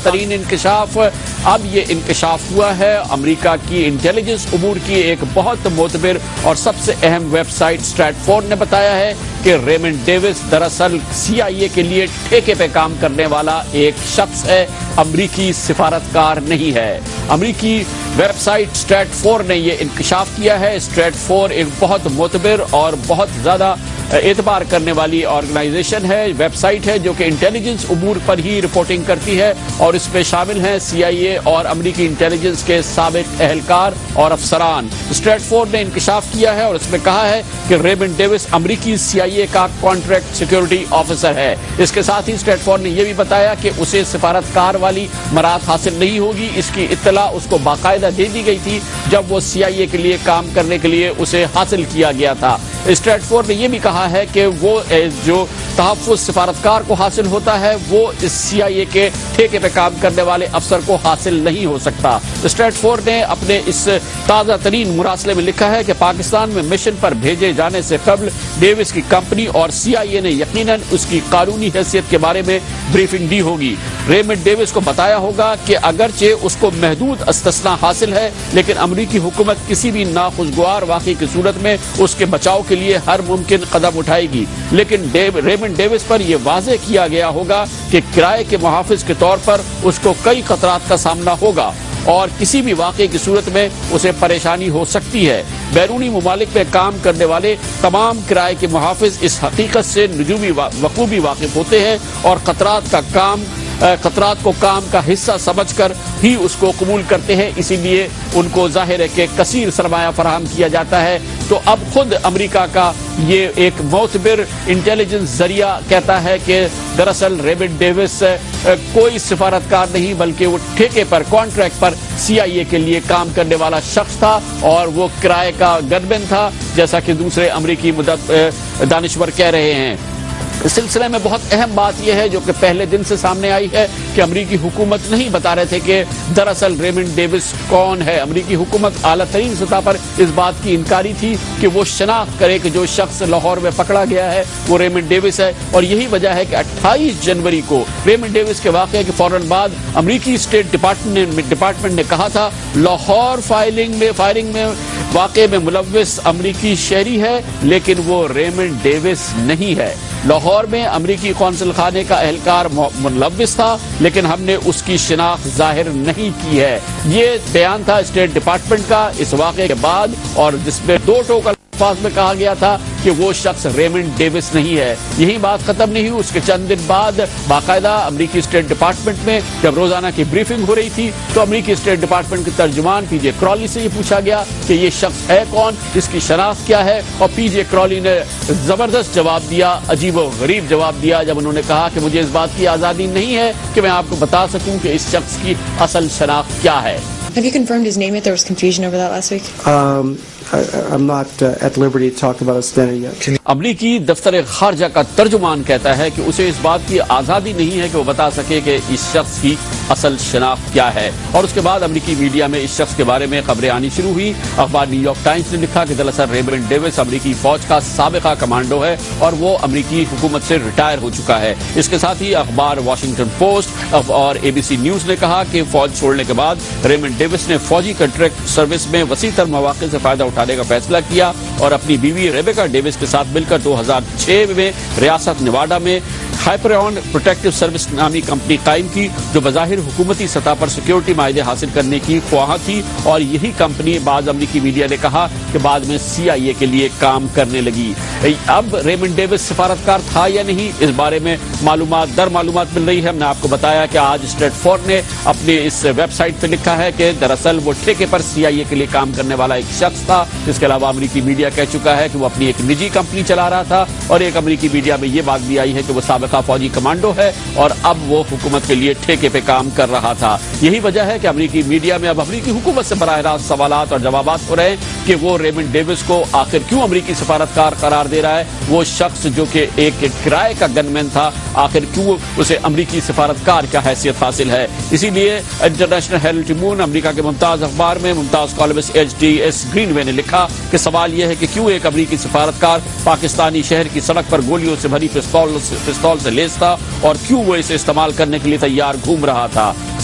ترین انکشاف۔ اب یہ انکشاف ہوا ہے امریکہ کی انٹیلیجنس امور کی ایک بہت معتبر اور سب سے اہم ویب سائٹ اسٹریٹفورڈ نے بتایا ہے کہ ریمنڈ ڈیوس دراصل CIA کے لیے ٹھیکے پہ کام کرنے والا ایک شخص ہے، امریکی سفارتکار نہیں ہے۔ امریکی ویب سائٹ اسٹریٹفورڈ نے یہ انکشاف کیا ہے۔ اسٹریٹفورڈ ایک بہت معتبر اور بہت زیادہ اعتبار کرنے والی آرگنائزیشن ہے، ویب سائٹ ہے جو کہ انٹیلیجنس امور پر ہی رپورٹنگ کرتی ہے، اور اس میں شامل ہیں CIA اور امریکی انٹیلیجنس کے سابق اہلکار اور افسران۔ اسٹریٹفورڈ نے انکشاف کیا ہے اور اس میں کہا ہے کہ ریمنڈ ڈیوس امریکی CIA کا کانٹریکٹ سیکیورٹی آفیسر ہے۔ اس کے ساتھ ہی اسٹریٹفورڈ نے یہ بھی بتایا کہ اسے سفارتکار والی مراعات حاصل نہیں ہوگی۔ اس کی اطلاع اس کو باقاعدہ دے دی گئی تھی جب وہ CIA کے لیے کام کرنے کے لیے اسے حاصل کیا گیا تھا۔ اسٹریٹفورڈ نے یہ بھی کہا ہے کہ وہ جو تحفظ سفارتکار کو حاصل ہوتا ہے وہ اس CIA کے ٹھیکے پہ کام کرنے والے افسر کو حاصل نہیں ہو سکتا۔ اسٹریٹفورڈ نے اپنے اس تازہ ترین مراسلے میں لکھا ہے کہ پاکستان میں مشن پر بھیجے جانے سے قبل ڈیوس کی کمپنی اور CIA نے یقیناً اس کی قانونی حیثیت کے بارے میں بریفنگ دی ہوگی۔ ریمنڈ ڈیوس کو بتایا ہوگا کہ اگرچہ اس کو محدود استثناء حاصل ہے، لیکن امریکی حکومت کسی بھی ناخوشگوار واقعے کی صورت میں اس کے بچاؤ کے لیے ہر ممکن قدم اٹھائے گی، لیکن ریمنڈ ڈیوس پر یہ واضح کیا گیا ہوگا کہ کرائے کے محافظ کے طور پر اس کو کئی خطرات کا سامنا ہوگا اور کسی بھی واقعے کی صورت میں اسے پریشانی ہو سکتی ہے۔ بیرونی ممالک میں کام کرنے والے تمام کرائے کے محافظ اس حقیقت سے نجومی بخوبی واقف ہوتے ہیں اور خطرات کو کام کا حصہ سمجھ کر ہی اس کو قبول کرتے ہیں، اسی لیے ان کو ظاہر ہے کہ کثیر سرمایہ فراہم کیا جاتا ہے۔ تو اب خود امریکہ کا یہ ایک معتبر انٹیلیجنس ذریعہ کہتا ہے کہ دراصل ریمنڈ ڈیوس کوئی سفارتکار نہیں بلکہ وہ ٹھیکے پر کانٹریکٹ پر CIA کے لیے کام کرنے والا شخص تھا اور وہ کرائے کا گنمین تھا، جیسا کہ دوسرے امریکی دانشور کہہ رہے ہیں۔ اس سلسلے میں بہت اہم بات یہ ہے جو کہ پہلے دن سے سامنے آئی ہے کہ امریکی حکومت نہیں بتا رہے تھے کہ دراصل ریمنڈ ڈیوس کون ہے۔ امریکی حکومت اعلیٰ ترین سطح پر اس بات کی انکاری تھی کہ وہ شناخت کرے کہ جو شخص لاہور میں پکڑا گیا ہے وہ ریمنڈ ڈیوس ہے، اور یہی وجہ ہے کہ 28 جنوری کو ریمنڈ ڈیوس کے واقعے کے فوراً بعد امریکی اسٹیٹ ڈپارٹمنٹ نے کہا تھا لاہور فائرنگ میں واقعے میں ملوث امریکی شہری ہے، لیکن وہ ریمنڈ ڈیوس نہیں ہے۔ لاہور میں امریکی قونصل خانے کا اہلکار ملوث تھا، لیکن ہم نے اس کی شناخت ظاہر نہیں کی ہے۔ یہ بیان تھا اسٹیٹ ڈپارٹمنٹ کا اس واقعے کے بعد، اور جس میں 2 ٹوکل الفاظ میں کہا گیا تھا کہ وہ شخص ریمنڈ ڈیوس نہیں ہے۔ یہی بات ختم نہیں ہوئی، اس کے چند دن بعد باقاعدہ امریکی اسٹیٹ ڈپارٹمنٹ میں جب روزانہ کی بریفنگ ہو رہی تھی تو امریکی اسٹیٹ ڈپارٹمنٹ کے ترجمان PJ کرالی سے یہ پوچھا گیا کہ یہ شخص ہے کون، اس کی شناخت کیا ہے، اور PJ کرالی نے زبردست جواب دیا، عجیب و غریب جواب دیا جب انہوں نے کہا کہ مجھے اس بات کی آزادی نہیں ہے کہ میں آپ کو بتا سکوں کہ اس شخص کی اصل شناخت کیا ہے۔ Have you confirmed his name yet? There was confusion over that last week. I'm not at liberty to talk about his identity yet. امریکی دفتر خارجہ کا ترجمان کہتا ہے کہ اسے اس بات کی آزادی نہیں ہے کہ وہ بتا سکے کہ اس شخص کی اصل شناخت کیا ہے، اور اس کے بعد امریکی میڈیا میں اس شخص کے بارے میں خبریں آنی شروع ہوئی۔ اخبار نیو یارک ٹائمز نے لکھا کہ دراصل ریمنڈ ڈیوس امریکی فوج کا سابقہ کمانڈو ہے اور وہ امریکی حکومت سے ریٹائر ہو چکا ہے۔ اس کے ساتھ ہی اخبار واشنگٹن پوسٹ اور ABC نیوز نے کہا کہ فوج چھوڑنے کے بعد ریمنڈ ڈیوس نے فوجی کنٹریکٹ سروس میں وسیع تر مواقع سے فائدہ اٹھانے کا فیصلہ کیا اور اپنی بیوی ریبیکا ڈیوس کے ساتھ مل کر 2006 میں ریاست نیواڈا میں ہائپریون پروٹیکٹیو سروس نامی کمپنی قائم کی، جو بظاہر حکومتی سطح پر سیکیورٹی معاہدے حاصل کرنے کی خواہاں تھی، اور یہی کمپنی بعض امریکی میڈیا نے کہا کہ بعد میں CIA کے لیے کام کرنے لگی۔ اب ریمنڈ ڈیوس سفارتکار تھا یا نہیں، اس بارے میں معلومات مل رہی ہے۔ ہم نے آپ کو بتایا کہ آج اسٹریٹفورڈ نے اپنے اس ویب سائٹ پہ لکھا ہے کہ دراصل وہ ٹھیکے پر CIA کے لیے کام کرنے والا ایک شخص تھا۔ اس کے علاوہ امریکی میڈیا کہہ چکا ہے کہ وہ اپنی ایک نجی کمپنی چلا رہا تھا، اور ایک امریکی میڈیا میں یہ بات بھی آئی ہے کہ وہ سابقہ فوجی کمانڈو ہے اور اب وہ حکومت کے لیے ٹھیکے پہ کام کر رہا تھا۔ یہی وجہ ہے کہ امریکی میڈیا میں اب امریکی حکومت سے براہ راست سوالات اور جوابات ہو رہے ہیں کہ وہ ریمنڈ ڈیوس کو آخر کیوں امریکی سفارتکار قرار دے رہا ہے۔ وہ شخص جو کہ ایک کرائے کا گنمین تھا، آخر کیوں اسے امریکی سفارتکار کا حیثیت حاصل ہے۔ اسی لیے انٹرنیشنل ہیرلڈ ٹریبیون امریکہ کے ممتاز اخبار میں ممتاز کالمسٹ HDS گرین وے نے لکھا کہ سوال یہ ہے کہ کیوں ایک امریکی سفارتکار پاکستانی شہر کی سڑک پر گولیوں سے بھری پستول سے لیس تھا اور کیوں وہ اسے استعمال کرنے کے لیے تیار گھوم رہا تھا۔